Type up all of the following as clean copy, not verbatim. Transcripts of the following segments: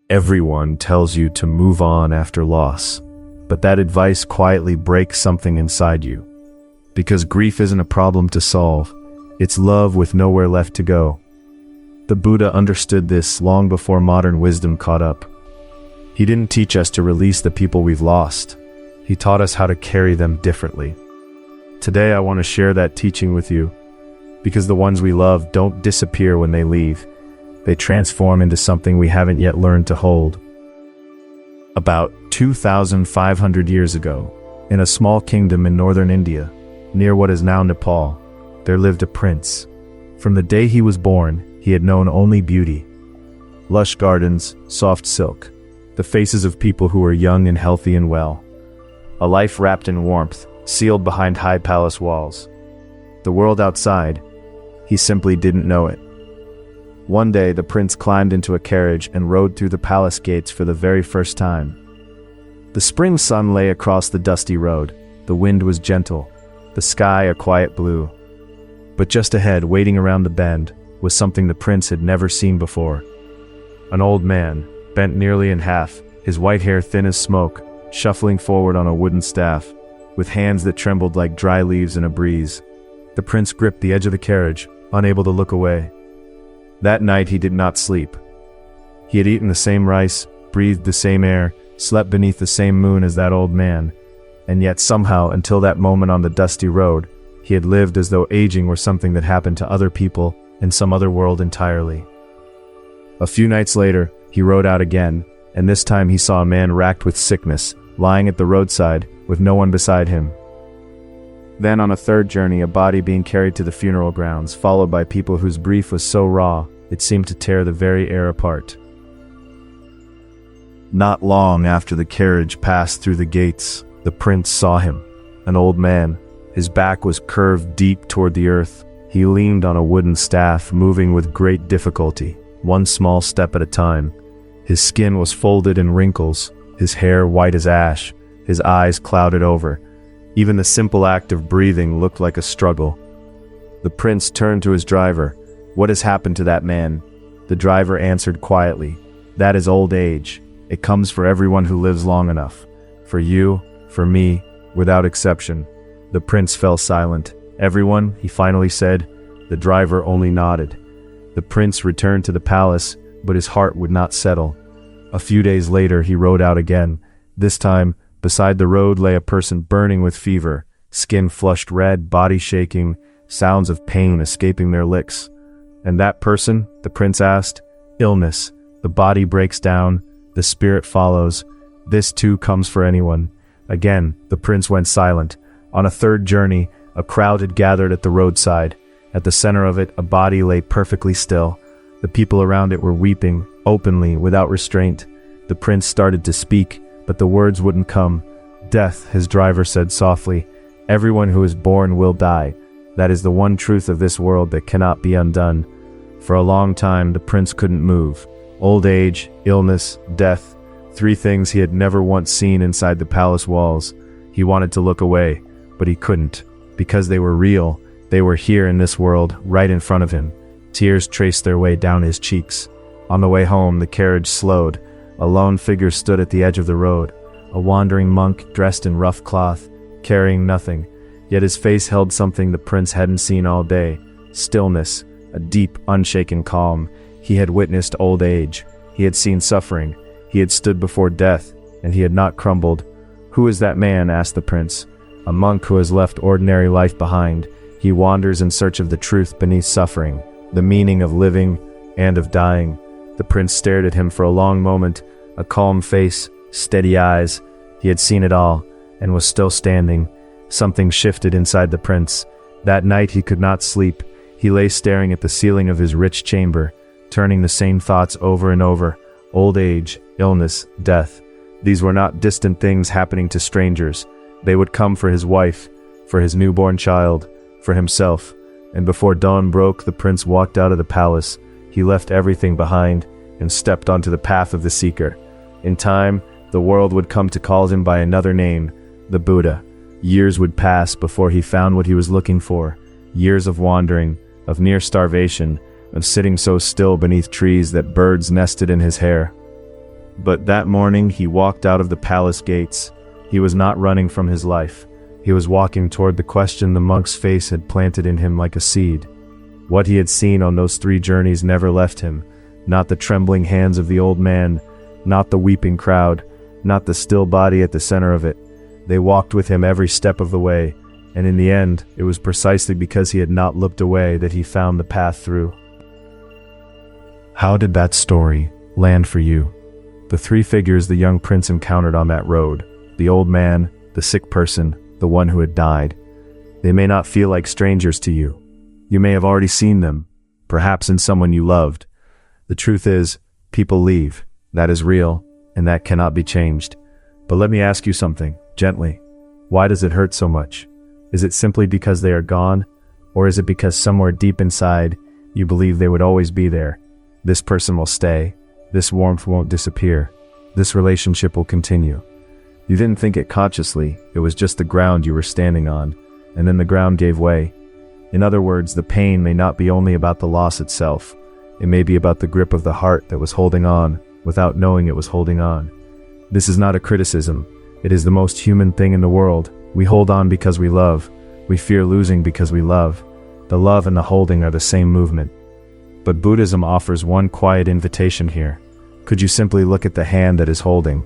Everyone tells you to move on after loss, but that advice quietly breaks something inside you. Because grief isn't a problem to solve, it's love with nowhere left to go. The Buddha understood this long before modern wisdom caught up. He didn't teach us to release the people we've lost. He taught us how to carry them differently. Today I want to share that teaching with you, because the ones we love don't disappear when they leave. They transform into something we haven't yet learned to hold. About 2,500 years ago, in a small kingdom in northern India, near what is now Nepal, there lived a prince. From the day he was born, he had known only beauty. Lush gardens, soft silk, the faces of people who were young and healthy and well. A life wrapped in warmth, sealed behind high palace walls. The world outside, he simply didn't know it. One day, the prince climbed into a carriage and rode through the palace gates for the very first time. The spring sun lay across the dusty road. The wind was gentle, the sky a quiet blue. But just ahead, waiting around the bend, was something the prince had never seen before. An old man, bent nearly in half, his white hair thin as smoke, shuffling forward on a wooden staff, with hands that trembled like dry leaves in a breeze. The prince gripped the edge of the carriage, unable to look away. That night he did not sleep. He had eaten the same rice, breathed the same air, slept beneath the same moon as that old man, and yet somehow, until that moment on the dusty road, he had lived as though aging were something that happened to other people in some other world entirely. A few nights later, he rode out again, and this time he saw a man racked with sickness, lying at the roadside, with no one beside him. Then on a third journey, a body being carried to the funeral grounds, followed by people whose grief was so raw, it seemed to tear the very air apart. Not long after the carriage passed through the gates, the prince saw him, an old man. His back was curved deep toward the earth. He leaned on a wooden staff, moving with great difficulty, one small step at a time. His skin was folded in wrinkles, his hair white as ash, his eyes clouded over. Even the simple act of breathing looked like a struggle. The prince turned to his driver. "What has happened to that man?" The driver answered quietly, "That is old age. It comes for everyone who lives long enough. For you, for me, without exception." The prince fell silent. "Everyone," he finally said. The driver only nodded. The prince returned to the palace, but his heart would not settle. A few days later he rode out again. This time, beside the road lay a person burning with fever, skin flushed red, body shaking, sounds of pain escaping their lips. "And that person?" the prince asked. "Illness. The body breaks down, the spirit follows. This too comes for anyone." Again, the prince went silent. On a third journey, a crowd had gathered at the roadside. At the center of it, a body lay perfectly still. The people around it were weeping, openly, without restraint. The prince started to speak, but the words wouldn't come. "Death," his driver said softly. "Everyone who is born will die. That is the one truth of this world that cannot be undone." For a long time, the prince couldn't move. Old age, illness, death, three things he had never once seen inside the palace walls. He wanted to look away, but he couldn't, because they were real. They were here in this world, right in front of him. Tears traced their way down his cheeks. On the way home, the carriage slowed. A lone figure stood at the edge of the road, a wandering monk dressed in rough cloth, carrying nothing. Yet his face held something the prince hadn't seen all day: stillness, a deep, unshaken calm. He had witnessed old age. He had seen suffering. He had stood before death, and he had not crumbled. "Who is that man?" asked the prince. "A monk who has left ordinary life behind. He wanders in search of the truth beneath suffering, the meaning of living and of dying." The prince stared at him for a long moment, a calm face, steady eyes. He had seen it all, and was still standing. Something shifted inside the prince. That night he could not sleep. He lay staring at the ceiling of his rich chamber, turning the same thoughts over and over. Old age, illness, death. These were not distant things happening to strangers. They would come for his wife, for his newborn child, for himself. And before dawn broke, the prince walked out of the palace. He left everything behind and stepped onto the path of the seeker. In time, the world would come to call him by another name, the Buddha. Years would pass before he found what he was looking for. Years of wandering, of near starvation, of sitting so still beneath trees that birds nested in his hair. But that morning he walked out of the palace gates. He was not running from his life. He was walking toward the question the monk's face had planted in him like a seed. What he had seen on those 3 journeys never left him. Not the trembling hands of the old man, not the weeping crowd, not the still body at the center of it. They walked with him every step of the way, and in the end, it was precisely because he had not looked away that he found the path through. How did that story land for you? The 3 figures the young prince encountered on that road, the old man, the sick person, the one who had died. They may not feel like strangers to you. You may have already seen them, perhaps in someone you loved. The truth is, people leave. That is real, and that cannot be changed. But let me ask you something, gently. Why does it hurt so much? Is it simply because they are gone? Or is it because somewhere deep inside, you believe they would always be there? This person will stay. This warmth won't disappear. This relationship will continue. You didn't think it consciously. It was just the ground you were standing on, and then the ground gave way. In other words, the pain may not be only about the loss itself. It may be about the grip of the heart that was holding on, without knowing it was holding on. This is not a criticism. It is the most human thing in the world. We hold on because we love. We fear losing because we love. The love and the holding are the same movement. But Buddhism offers one quiet invitation here. Could you simply look at the hand that is holding?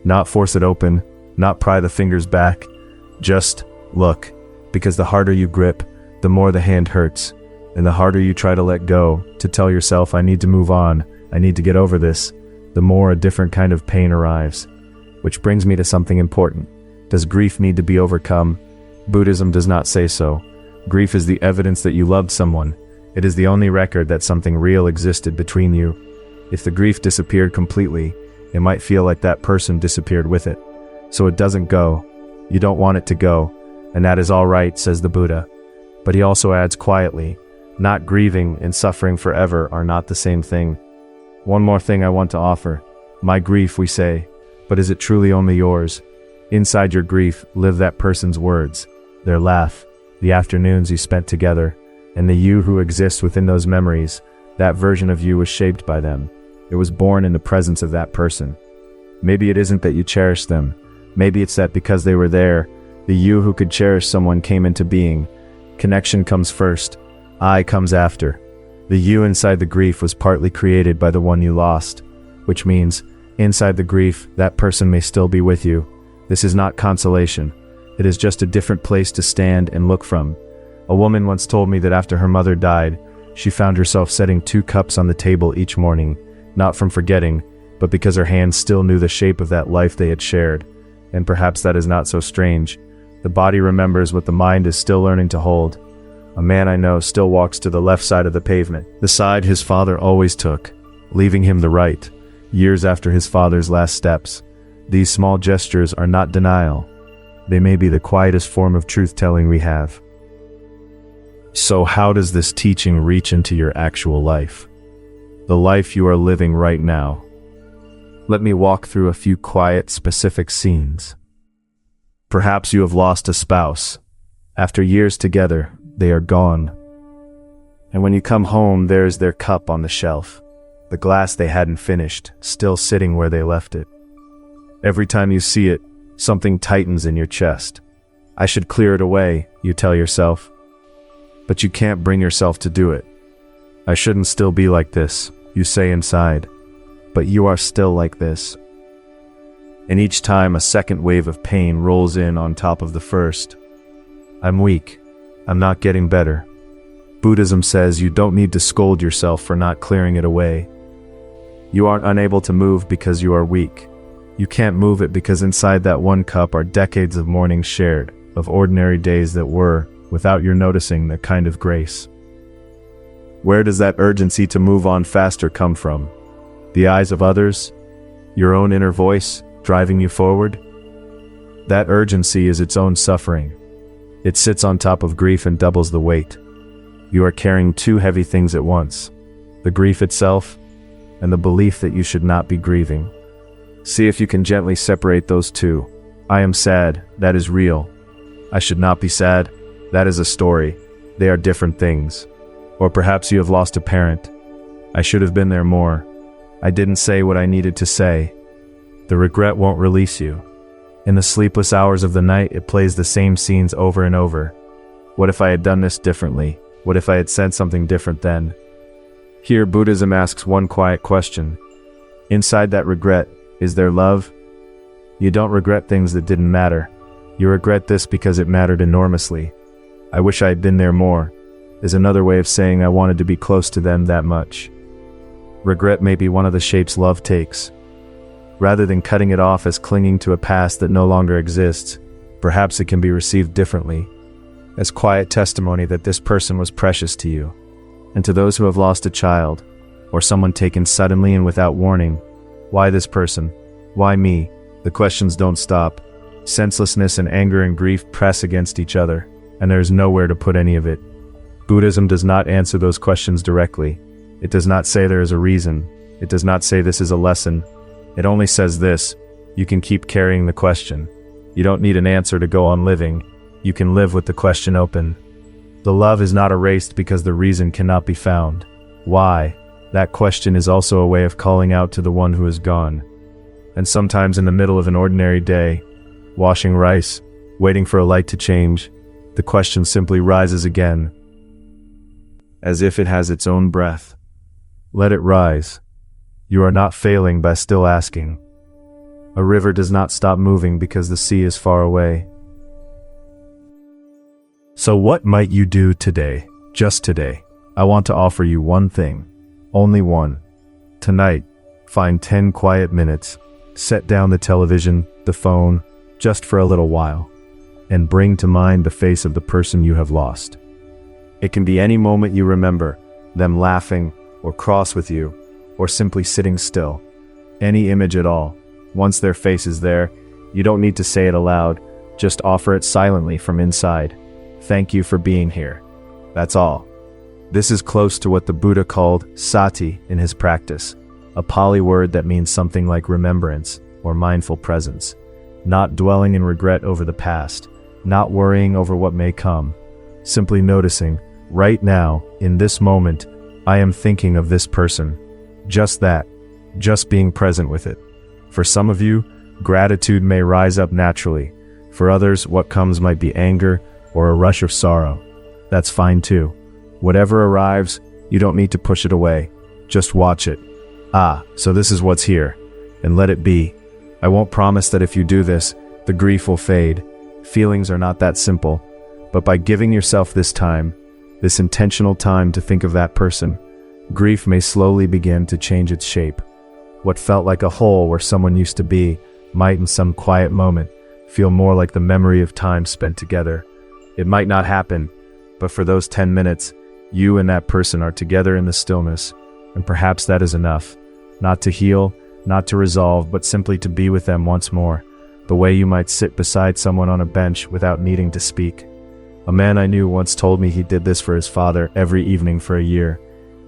Not force it open, not pry the fingers back. Just look, because the harder you grip, the more the hand hurts. And the harder you try to let go, to tell yourself, I need to move on, I need to get over this, the more a different kind of pain arrives. Which brings me to something important. Does grief need to be overcome? Buddhism does not say so. Grief is the evidence that you loved someone. It is the only record that something real existed between you. If the grief disappeared completely, it might feel like that person disappeared with it. So it doesn't go. You don't want it to go, and that is all right, says the Buddha. But he also adds quietly, not grieving and suffering forever are not the same thing. One more thing I want to offer. My grief, we say, but is it truly only yours? Inside your grief live that person's words, their laugh, the afternoons you spent together, and the you who exists within those memories. That version of you was shaped by them. It was born in the presence of that person. Maybe it isn't that you cherish them. Maybe it's that because they were there, the you who could cherish someone came into being. Connection comes first. I comes after. The you inside the grief was partly created by the one you lost, which means, inside the grief, that person may still be with you. This is not consolation. It is just a different place to stand and look from. A woman once told me that after her mother died, she found herself setting 2 cups on the table each morning, not from forgetting, but because her hands still knew the shape of that life they had shared. And perhaps that is not so strange. The body remembers what the mind is still learning to hold. A man I know still walks to the left side of the pavement, the side his father always took, leaving him the right, years after his father's last steps. These small gestures are not denial. They may be the quietest form of truth-telling we have. So how does this teaching reach into your actual life? The life you are living right now. Let me walk through a few quiet, specific scenes. Perhaps you have lost a spouse. After years together, they are gone. And when you come home, there is their cup on the shelf. The glass they hadn't finished, still sitting where they left it. Every time you see it, something tightens in your chest. I should clear it away, you tell yourself. But you can't bring yourself to do it. I shouldn't still be like this, you say inside. But you are still like this. And each time a second wave of pain rolls in on top of the first. I'm weak. I'm not getting better. Buddhism says you don't need to scold yourself for not clearing it away. You aren't unable to move because you are weak. You can't move it because inside that 1 cup are decades of mornings shared, of ordinary days that were, without your noticing, the kind of grace. Where does that urgency to move on faster come from? The eyes of others? Your own inner voice, driving you forward? That urgency is its own suffering. It sits on top of grief and doubles the weight. You are carrying 2 heavy things at once. The grief itself, and the belief that you should not be grieving. See if you can gently separate those 2. I am sad, that is real. I should not be sad, that is a story. They are different things. Or perhaps you have lost a parent. I should have been there more. I didn't say what I needed to say. The regret won't release you. In the sleepless hours of the night, it plays the same scenes over and over. What if I had done this differently? What if I had said something different then? Here, Buddhism asks one quiet question. Inside that regret, is there love? You don't regret things that didn't matter. You regret this because it mattered enormously. I wish I had been there more, is another way of saying I wanted to be close to them that much. Regret may be one of the shapes love takes. Rather than cutting it off as clinging to a past that no longer exists, perhaps it can be received differently, as quiet testimony that this person was precious to you. And to those who have lost a child, or someone taken suddenly and without warning, why this person? Why me? The questions don't stop. Senselessness and anger and grief press against each other, and there is nowhere to put any of it. Buddhism does not answer those questions directly. It does not say there is a reason. It does not say this is a lesson. It only says this: you can keep carrying the question. You don't need an answer to go on living. You can live with the question open. The love is not erased because the reason cannot be found. Why? That question is also a way of calling out to the one who is gone. And sometimes in the middle of an ordinary day, washing rice, waiting for a light to change, the question simply rises again, as if it has its own breath. Let it rise. You are not failing by still asking. A river does not stop moving because the sea is far away. So what might you do today, just today? I want to offer you one thing, only one. Tonight, find 10 quiet minutes, set down the television, the phone, just for a little while, and bring to mind the face of the person you have lost. It can be any moment you remember, them laughing, or cross with you, or simply sitting still. Any image at all. Once their face is there, you don't need to say it aloud, just offer it silently from inside. Thank you for being here. That's all. This is close to what the Buddha called sati in his practice, a Pali word that means something like remembrance or mindful presence. Not dwelling in regret over the past, not worrying over what may come, simply noticing, right now, in this moment, I am thinking of this person. Just that, just being present with it. For some of you, gratitude may rise up naturally. For others, what comes might be anger or a rush of sorrow. That's fine too. Whatever arrives, you don't need to push it away. Just watch it. So this is what's here. And let it be. I won't promise that if you do this, the grief will fade. Feelings are not that simple. But by giving yourself this time, this intentional time to think of that person, grief may slowly begin to change its shape. What felt like a hole where someone used to be might in some quiet moment feel more like the memory of time spent together. It might not happen, but for those 10 minutes, you and that person are together in the stillness, and perhaps that is enough. Not to heal, not to resolve, but simply to be with them once more, the way you might sit beside someone on a bench without needing to speak. A man I knew once told me he did this for his father every evening for a year,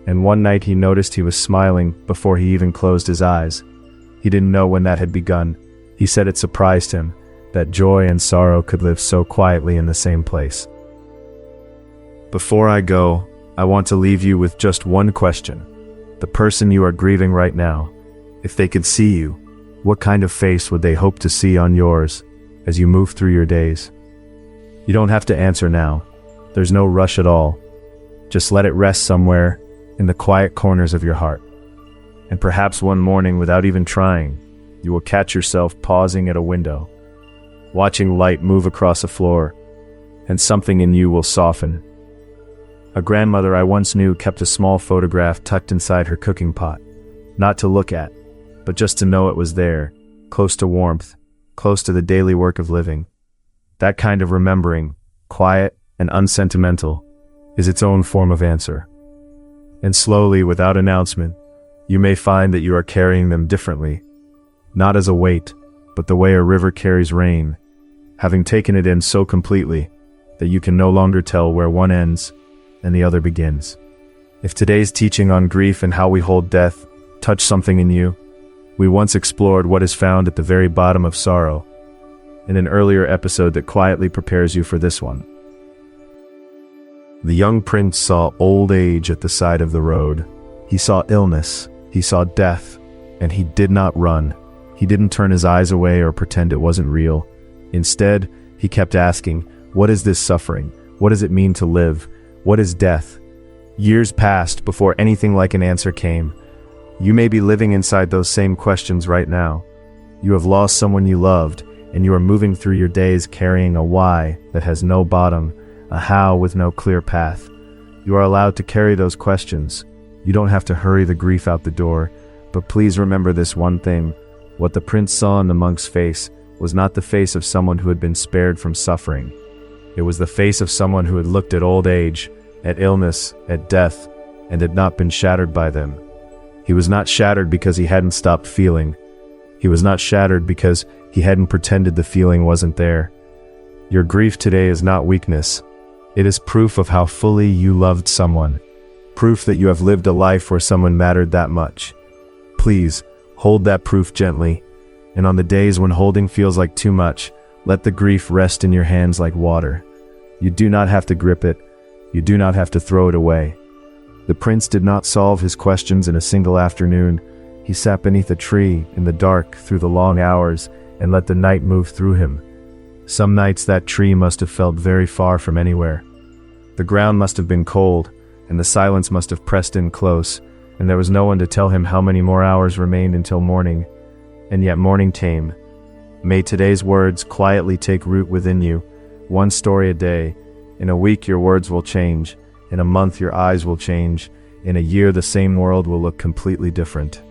and one night he noticed he was smiling before he even closed his eyes. He didn't know when that had begun. He said it surprised him, that joy and sorrow could live so quietly in the same place. Before I go, I want to leave you with just one question. The person you are grieving right now, if they could see you, what kind of face would they hope to see on yours as you move through your days? You don't have to answer now. There's no rush at all. Just let it rest somewhere in the quiet corners of your heart. And perhaps one morning, without even trying, you will catch yourself pausing at a window, watching light move across a floor, and something in you will soften. A grandmother I once knew kept a small photograph tucked inside her cooking pot, not to look at, but just to know it was there, close to warmth, close to the daily work of living. That kind of remembering, quiet and unsentimental, is its own form of answer. And slowly, without announcement, you may find that you are carrying them differently, not as a weight, but the way a river carries rain, having taken it in so completely that you can no longer tell where one ends and the other begins. If today's teaching on grief and how we hold death touched something in you, we once explored what is found at the very bottom of sorrow in an earlier episode that quietly prepares you for this one. The young prince saw old age at the side of the road. He saw illness, he saw death, and he did not run. He didn't turn his eyes away or pretend it wasn't real. Instead, he kept asking, "What is this suffering? What does it mean to live? What is death?" Years passed before anything like an answer came. You may be living inside those same questions right now. You have lost someone you loved, and you are moving through your days carrying a why that has no bottom, a how with no clear path. You are allowed to carry those questions. You don't have to hurry the grief out the door, but please remember this one thing. What the prince saw in the monk's face was not the face of someone who had been spared from suffering. It was the face of someone who had looked at old age, at illness, at death, and had not been shattered by them. He was not shattered because he hadn't stopped feeling. He was not shattered because he hadn't pretended the feeling wasn't there. Your grief today is not weakness. It is proof of how fully you loved someone. Proof that you have lived a life where someone mattered that much. Please, hold that proof gently. And on the days when holding feels like too much, let the grief rest in your hands like water. You do not have to grip it. You do not have to throw it away. The prince did not solve his questions in a single afternoon. He sat beneath a tree in the dark through the long hours and let the night move through him. Some nights that tree must have felt very far from anywhere. The ground must have been cold, and the silence must have pressed in close, and there was no one to tell him how many more hours remained until morning. And yet morning came. May today's words quietly take root within you, one story a day. In a week your words will change. In a month your eyes will change. In a year the same world will look completely different.